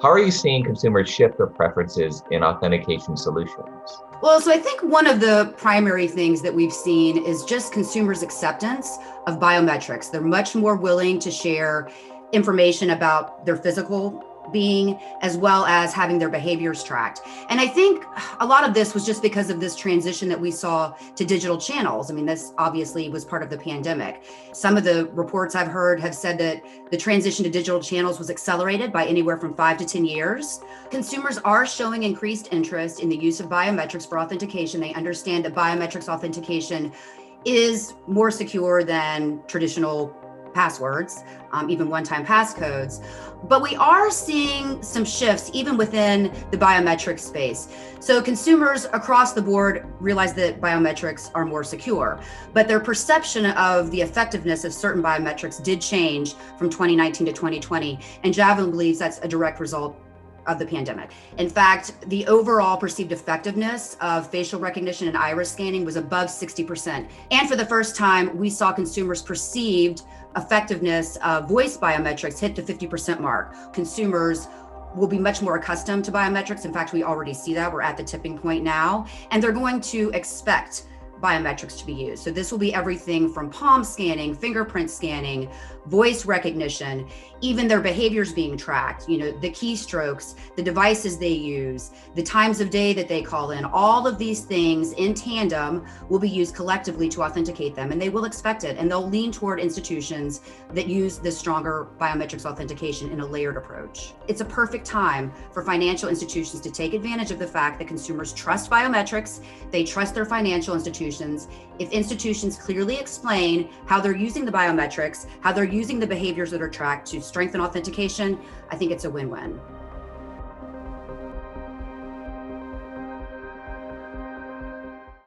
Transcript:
How are you seeing consumers shift their preferences in authentication solutions? Well, so I think one of the primary things that we've seen is just consumers' acceptance of biometrics. They're much more willing to share information about their physical being as well as having their behaviors tracked. And I think a lot of this was just because of this transition that we saw to digital channels. I mean, this obviously was part of the pandemic. Some of the reports I've heard have said that the transition to digital channels was accelerated by anywhere from 5 to 10 years. Consumers are showing increased interest in the use of biometrics for authentication. They understand that biometrics authentication is more secure than traditional passwords, even one-time passcodes. But we are seeing some shifts even within the biometric space. So consumers across the board realize that biometrics are more secure, but their perception of the effectiveness of certain biometrics did change from 2019 to 2020. And Javelin believes that's a direct result of the pandemic. In fact, the overall perceived effectiveness of facial recognition and iris scanning was above 60%. And for the first time, we saw consumers' perceived effectiveness of voice biometrics hit the 50% mark. Consumers will be much more accustomed to biometrics. In fact, we already see that. We're at the tipping point now, and they're going to expect biometrics to be used. So this will be everything from palm scanning, fingerprint scanning, voice recognition, even their behaviors being tracked, the keystrokes, the devices they use, the times of day that they call in, all of these things in tandem will be used collectively to authenticate them, and they will expect it. And they'll lean toward institutions that use this stronger biometrics authentication in a layered approach. It's a perfect time for financial institutions to take advantage of the fact that consumers trust biometrics, they trust their financial institutions. If institutions clearly explain how they're using the biometrics, how they're using the behaviors that are tracked to strengthen authentication, I think it's a win-win.